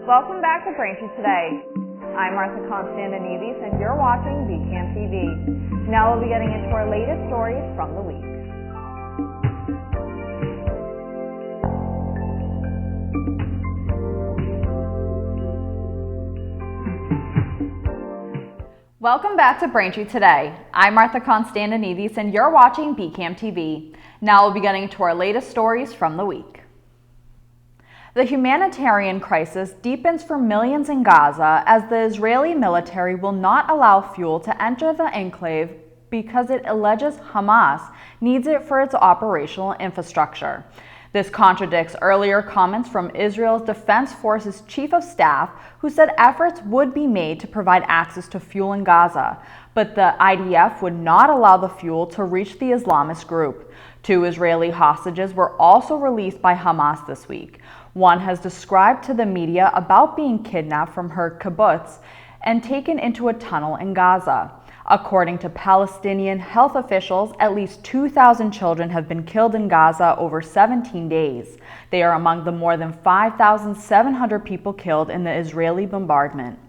Welcome back to Braintree Today. I'm Martha Konstandinidis and you're watching BCAM TV. Now we'll be getting into our latest stories from the week. Welcome back to Braintree Today. I'm Martha Konstandinidis and you're watching BCAM TV. Now we'll be getting into our latest stories from the week. The humanitarian crisis deepens for millions in Gaza as the Israeli military will not allow fuel to enter the enclave because it alleges Hamas needs it for its operational infrastructure. This contradicts earlier comments from Israel's Defense Forces Chief of Staff, who said efforts would be made to provide access to fuel in Gaza, but the IDF would not allow the fuel to reach the Islamist group. 2 Israeli hostages were also released by Hamas this week. One has described to the media about being kidnapped from her kibbutz and taken into a tunnel in Gaza. According to Palestinian health officials, at least 2,000 children have been killed in Gaza over 17 days. They are among the more than 5,700 people killed in the Israeli bombardment.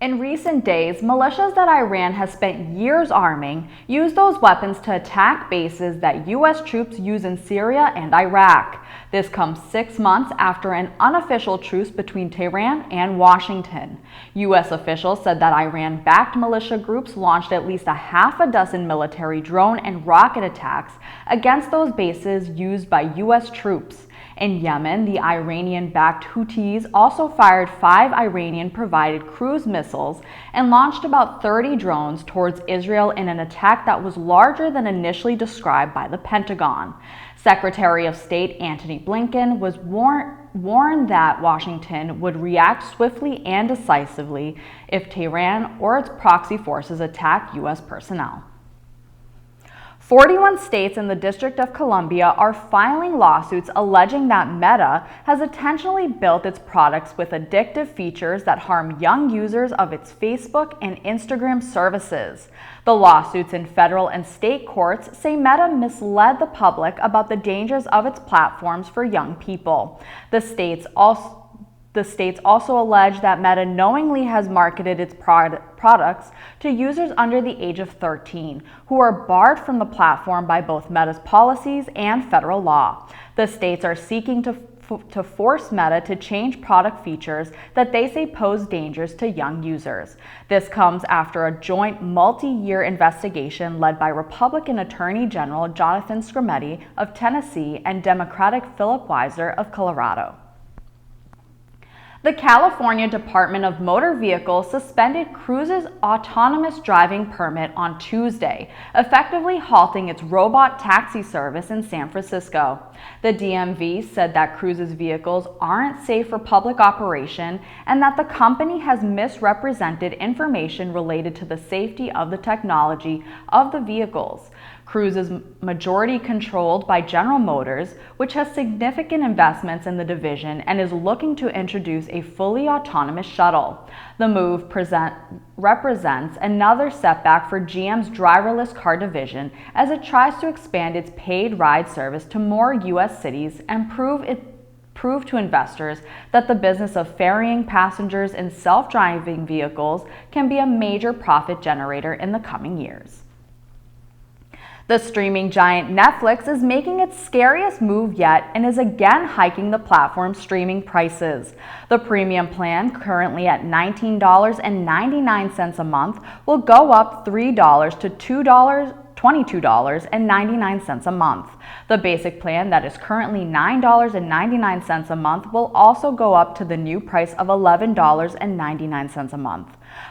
In recent days, militias that Iran has spent years arming use those weapons to attack bases that U.S. troops use in Syria and Iraq. This comes 6 months after an unofficial truce between Tehran and Washington. U.S. officials said that Iran-backed militia groups launched at least a half a dozen military drone and rocket attacks against those bases used by U.S. troops. In Yemen, the Iranian-backed Houthis also fired 5 Iranian-provided cruise missiles and launched about 30 drones towards Israel in an attack that was larger than initially described by the Pentagon. Secretary of State Antony Blinken was warned that Washington would react swiftly and decisively if Tehran or its proxy forces attack U.S. personnel. 41 states and the District of Columbia are filing lawsuits alleging that Meta has intentionally built its products with addictive features that harm young users of its Facebook and Instagram services. The lawsuits in federal and state courts say Meta misled the public about the dangers of its platforms for young people. The states also allege that Meta knowingly has marketed its products to users under the age of 13, who are barred from the platform by both Meta's policies and federal law. The states are seeking to force Meta to change product features that they say pose dangers to young users. This comes after a joint multi-year investigation led by Republican Attorney General Jonathan Skrmetti of Tennessee and Democratic Philip Weiser of Colorado. The California Department of Motor Vehicles suspended Cruise's autonomous driving permit on Tuesday, effectively halting its robot taxi service in San Francisco. The DMV said that Cruise's vehicles aren't safe for public operation and that the company has misrepresented information related to the safety of the technology of the vehicles. Cruise is majority controlled by General Motors, which has significant investments in the division and is looking to introduce a fully autonomous shuttle. The move represents another setback for GM's driverless car division as it tries to expand its paid ride service to more U.S. cities and prove to investors that the business of ferrying passengers in self-driving vehicles can be a major profit generator in the coming years. The streaming giant Netflix is making its scariest move yet and is again hiking the platform's streaming prices. The premium plan, currently at $19.99 a month, will go up $3 to $22.99 a month. The basic plan, that is currently $9.99 a month, will also go up to the new price of $11.99 a month.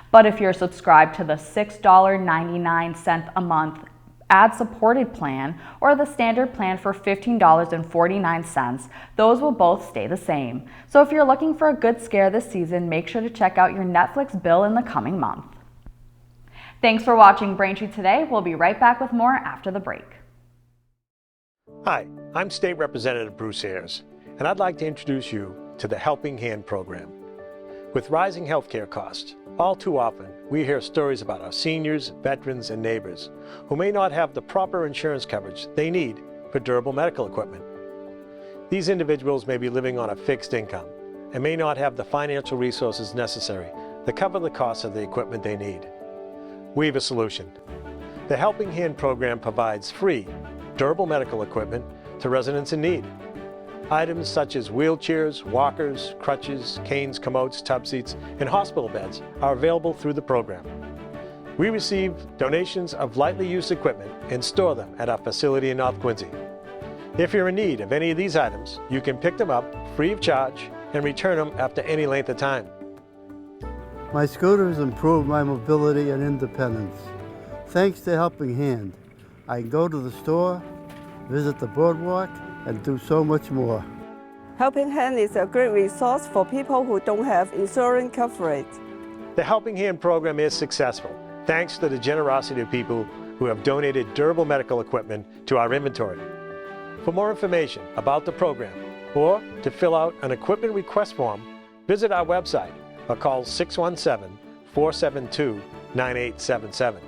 But if you're subscribed to the $6.99 a month ad-supported plan or the standard plan for $15.49, those will both stay the same. So if you're looking for a good scare this season, make sure to check out your Netflix bill in the coming month. Thanks for watching Braintree Today. We'll be right back with more after the break. Hi, I'm State Representative Bruce Ayers, and I'd like to introduce you to the Helping Hand program. With rising healthcare costs, all too often we hear stories about our seniors, veterans, and neighbors who may not have the proper insurance coverage they need for durable medical equipment. These individuals may be living on a fixed income, and may not have the financial resources necessary to cover the cost of the equipment they need. We have a solution. The Helping Hand program provides free, durable medical equipment to residents in need. Items such as wheelchairs, walkers, crutches, canes, commodes, tub seats, and hospital beds are available through the program. We receive donations of lightly used equipment and store them at our facility in North Quincy. If you're in need of any of these items, you can pick them up free of charge and return them after any length of time. My scooters improve my mobility and independence. Thanks to Helping Hand, I can go to the store, visit the boardwalk, and do so much more. Helping Hand is a great resource for people who don't have insurance coverage. The Helping Hand program is successful thanks to the generosity of people who have donated durable medical equipment to our inventory. For more information about the program or to fill out an equipment request form, visit our website or call 617-472-9877.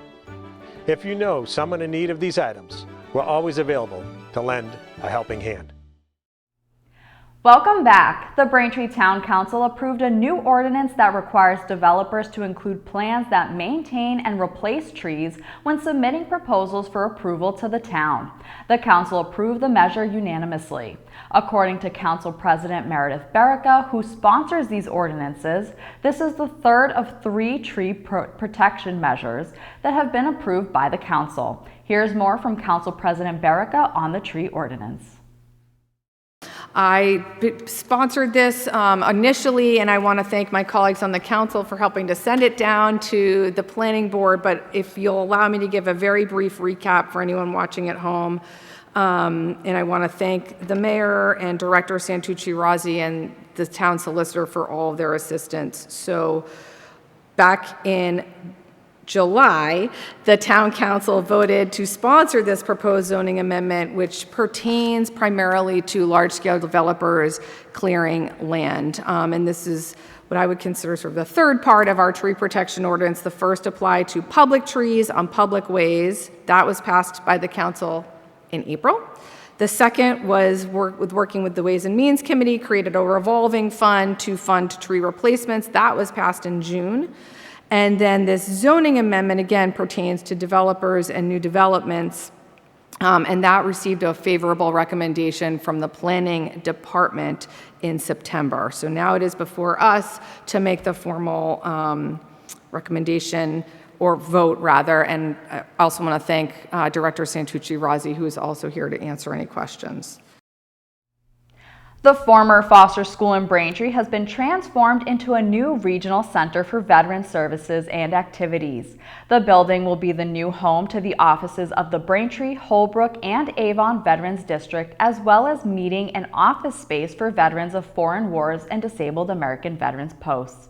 If you know someone in need of these items, we're always available to lend a helping hand. Welcome back. The Braintree Town Council approved a new ordinance that requires developers to include plans that maintain and replace trees when submitting proposals for approval to the town. The council approved the measure unanimously. According to Council President Meredith Berica, who sponsors these ordinances, this is the third of 3 tree protection measures that have been approved by the council. Here's more from Council President Berica on the tree ordinance. I sponsored this initially, and I want to thank my colleagues on the council for helping to send it down to the planning board, but if you'll allow me to give a very brief recap for anyone watching at home. And I want to thank the mayor and Director Santucci Razzi and the town solicitor for all of their assistance. So back in July, the town council voted to sponsor this proposed zoning amendment, which pertains primarily to large-scale developers clearing land. And this is what I would consider sort of the third part of our tree protection ordinance. The first applied to public trees on public ways. That was passed by the council in April. The second was working with the Ways and Means Committee, created a revolving fund to fund tree replacements. That was passed in June. And then this zoning amendment, again, pertains to developers and new developments, and that received a favorable recommendation from the planning department in September. So now it is before us to make the formal recommendation, or vote rather, and I also want to thank Director Santucci Razzi, who is also here to answer any questions. The former Foster School in Braintree has been transformed into a new regional center for veteran services and activities. The building will be the new home to the offices of the Braintree, Holbrook, and Avon Veterans District, as well as meeting and office space for veterans of foreign wars and disabled American veterans posts.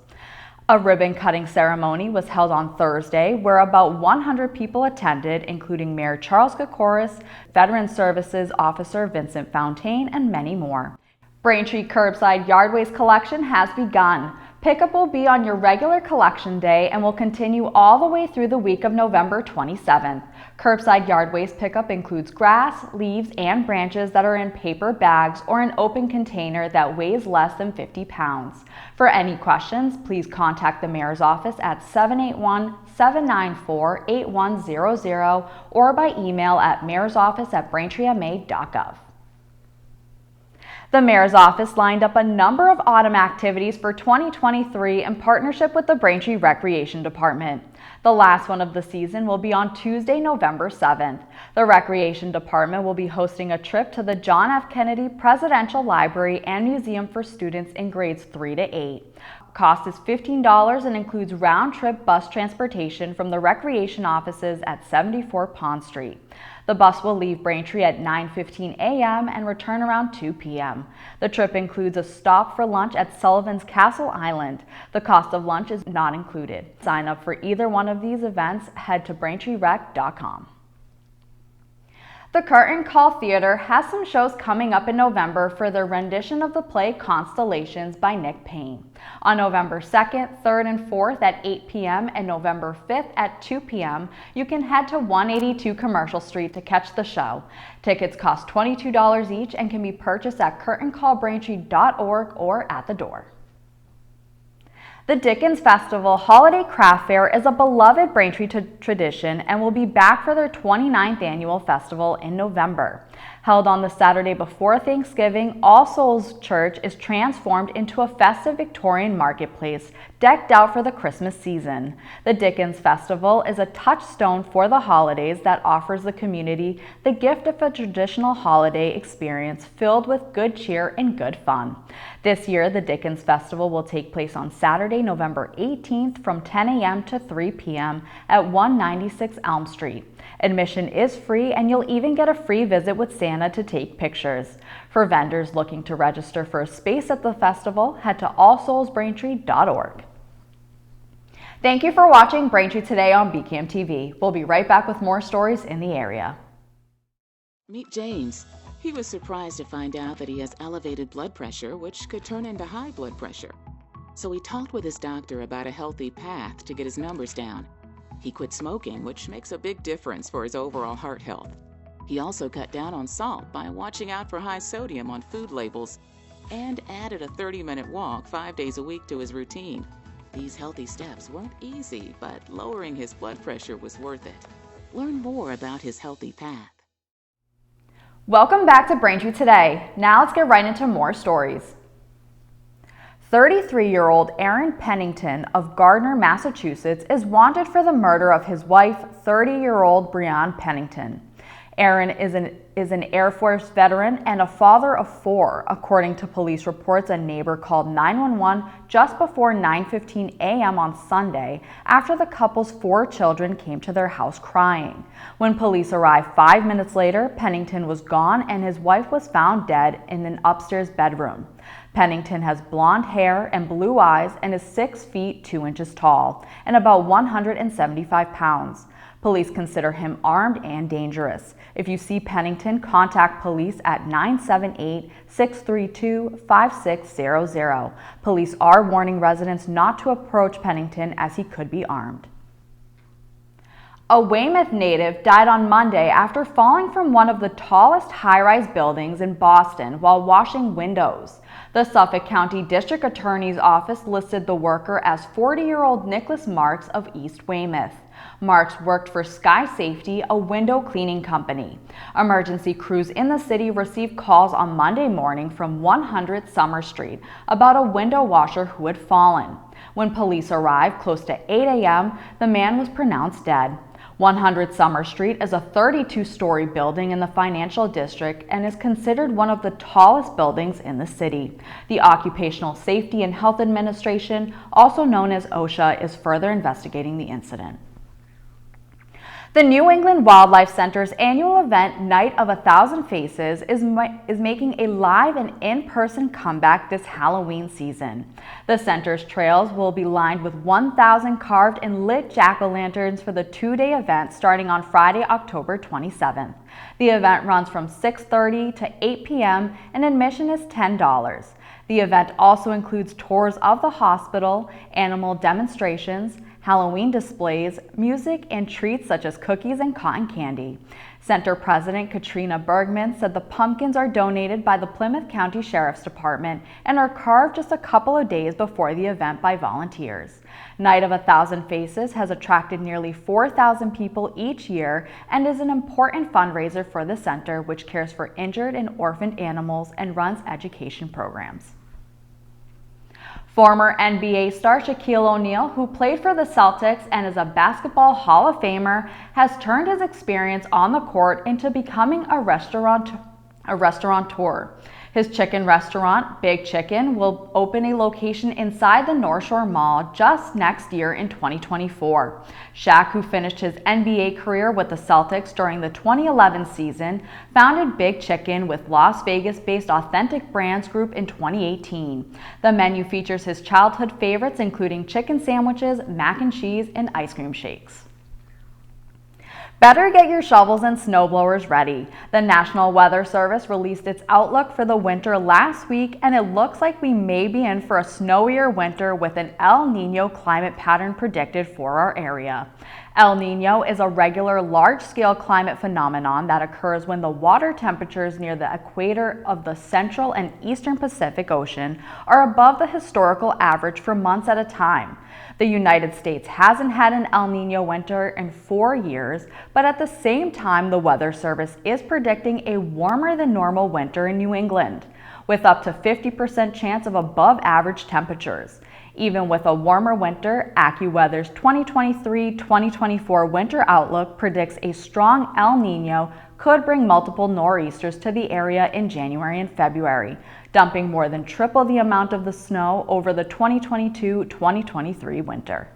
A ribbon-cutting ceremony was held on Thursday, where about 100 people attended, including Mayor Charles Kokoris, Veteran Services Officer Vincent Fontaine, and many more. Braintree Curbside Yard Waste collection has begun. Pickup will be on your regular collection day and will continue all the way through the week of November 27th. Curbside yard waste pickup includes grass, leaves, and branches that are in paper bags or an open container that weighs less than 50 pounds. For any questions, please contact the Mayor's office at 781-794-8100 or by email at mayorsoffice@braintreema.gov. The Mayor's office lined up a number of autumn activities for 2023 in partnership with the Braintree Recreation Department. The last one of the season will be on Tuesday, November 7th. The Recreation Department will be hosting a trip to the John F. Kennedy Presidential Library and Museum for students in grades 3 to 8. Cost is $15 and includes round-trip bus transportation from the recreation offices at 74 Pond Street. The bus will leave Braintree at 9:15 a.m. and return around 2 p.m. The trip includes a stop for lunch at Sullivan's Castle Island. The cost of lunch is not included. Sign up for either one of these events, head to BraintreeRec.com. The Curtain Call Theater has some shows coming up in November for their rendition of the play Constellations by Nick Payne. On November 2nd, 3rd, and 4th at 8 p.m. and November 5th at 2 p.m., you can head to 182 Commercial Street to catch the show. Tickets cost $22 each and can be purchased at curtaincallbraintree.org or at the door. The Dickens Festival Holiday Craft Fair is a beloved Braintree tradition and will be back for their 29th annual festival in November. Held on the Saturday before Thanksgiving, All Souls Church is transformed into a festive Victorian marketplace decked out for the Christmas season. The Dickens Festival is a touchstone for the holidays that offers the community the gift of a traditional holiday experience filled with good cheer and good fun. This year, the Dickens Festival will take place on Saturday, November 18th from 10 a.m. to 3 p.m. at 196 Elm Street. Admission is free, and you'll even get a free visit with Santa to take pictures. For vendors looking to register for a space at the festival, head to allsoulsbraintree.org. Thank you for watching Braintree Today on BCAM TV. We'll be right back with more stories in the area. Meet James. He was surprised to find out that he has elevated blood pressure, which could turn into high blood pressure. So he talked with his doctor about a healthy path to get his numbers down. He quit smoking, which makes a big difference for his overall heart health. He also cut down on salt by watching out for high sodium on food labels and added a 30-minute walk 5 days a week to his routine. These healthy steps weren't easy, but lowering his blood pressure was worth it. Learn more about his healthy path. Welcome back to Braintree Today. Now let's get right into more stories. 33-year-old Aaron Pennington of Gardner, Massachusetts is wanted for the murder of his wife, 30-year-old Breanne Pennington. Aaron is an Air Force veteran and a father of 4, according to police reports. A neighbor called 911 just before 9:15 a.m. on Sunday after the couple's 4 children came to their house crying. When police arrived 5 minutes later, Pennington was gone and his wife was found dead in an upstairs bedroom. Pennington has blonde hair and blue eyes and is 6 feet 2 inches tall and about 175 pounds. Police consider him armed and dangerous. If you see Pennington, contact police at 978-632-5600. Police are warning residents not to approach Pennington as he could be armed. A Weymouth native died on Monday after falling from one of the tallest high-rise buildings in Boston while washing windows. The Suffolk County District Attorney's Office listed the worker as 40-year-old Nicholas Marks of East Weymouth. Marks worked for Sky Safety, a window cleaning company. Emergency crews in the city received calls on Monday morning from 100 Summer Street about a window washer who had fallen. When police arrived close to 8 a.m., the man was pronounced dead. 100 Summer Street is a 32-story building in the financial district and is considered one of the tallest buildings in the city. The Occupational Safety and Health Administration, also known as OSHA, is further investigating the incident. The New England Wildlife Center's annual event, Night of 1,000 Faces, is making a live and in-person comeback this Halloween season. The center's trails will be lined with 1,000 carved and lit jack-o'-lanterns for the 2-day event starting on Friday, October 27th. The event runs from 6:30 to 8 p.m. and admission is $10. The event also includes tours of the hospital, animal demonstrations, Halloween displays, music, and treats such as cookies and cotton candy. Center President Katrina Bergman said the pumpkins are donated by the Plymouth County Sheriff's Department and are carved just a couple of days before the event by volunteers. Night of 1,000 Faces has attracted nearly 4,000 people each year and is an important fundraiser for the center, which cares for injured and orphaned animals and runs education programs. Former NBA star Shaquille O'Neal, who played for the Celtics and is a Basketball Hall of Famer, has turned his experience on the court into becoming a restaurateur. His chicken restaurant, Big Chicken, will open a location inside the North Shore Mall just next year in 2024. Shaq, who finished his NBA career with the Celtics during the 2011 season, founded Big Chicken with Las Vegas-based Authentic Brands Group in 2018. The menu features his childhood favorites, including chicken sandwiches, mac and cheese, and ice cream shakes. Better get your shovels and snowblowers ready. The National Weather Service released its outlook for the winter last week, and it looks like we may be in for a snowier winter with an El Niño climate pattern predicted for our area. El Niño is a regular large-scale climate phenomenon that occurs when the water temperatures near the equator of the Central and Eastern Pacific Ocean are above the historical average for months at a time. The United States hasn't had an El Niño winter in 4 years, but at the same time, the Weather Service is predicting a warmer than normal winter in New England, with up to 50% chance of above-average temperatures. Even with a warmer winter, AccuWeather's 2023-2024 winter outlook predicts a strong El Niño could bring multiple nor'easters to the area in January and February, dumping more than triple the amount of the snow over the 2022-2023 winter.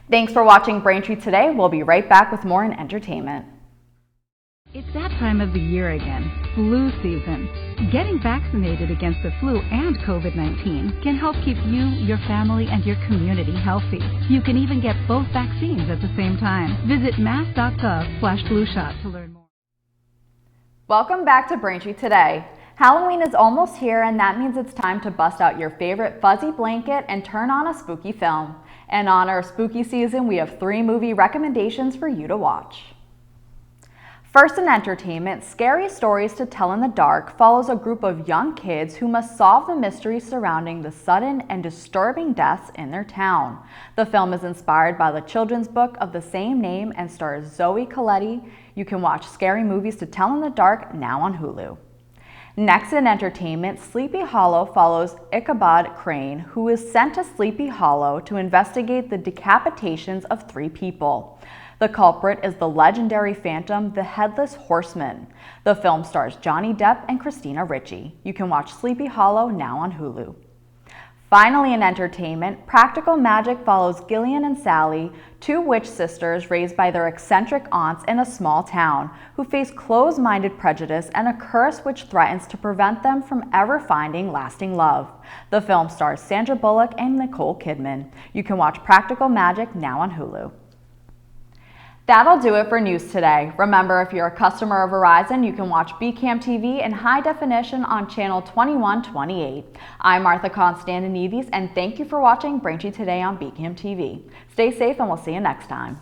Thanks for watching Braintree today. We'll be right back with more in entertainment. It's that time of the year again, flu season. Getting vaccinated against the flu and COVID-19 can help keep you, your family, and your community healthy. You can even get both vaccines at the same time. Visit mass.gov/flushot to learn more. Welcome back to Braintree today. Halloween is almost here, and that means it's time to bust out your favorite fuzzy blanket and turn on a spooky film. In honor of spooky season, we have 3 movie recommendations for you to watch. First in entertainment, Scary Stories to Tell in the Dark follows a group of young kids who must solve the mystery surrounding the sudden and disturbing deaths in their town. The film is inspired by the children's book of the same name and stars Zoe Colletti. You can watch Scary Movies to Tell in the Dark now on Hulu. Next in entertainment, Sleepy Hollow follows Ichabod Crane, who is sent to Sleepy Hollow to investigate the decapitations of 3 people. The culprit is the legendary phantom, the Headless Horseman. The film stars Johnny Depp and Christina Ricci. You can watch Sleepy Hollow now on Hulu. Finally in entertainment, Practical Magic follows Gillian and Sally, 2 witch sisters raised by their eccentric aunts in a small town, who face closed-minded prejudice and a curse which threatens to prevent them from ever finding lasting love. The film stars Sandra Bullock and Nicole Kidman. You can watch Practical Magic now on Hulu. That'll do it for news today. Remember, if you're a customer of Verizon, you can watch BCAM TV in high definition on channel 2128. I'm Martha Konstandinidis, and thank you for watching Braintree Today on BCAM TV. Stay safe, and we'll see you next time.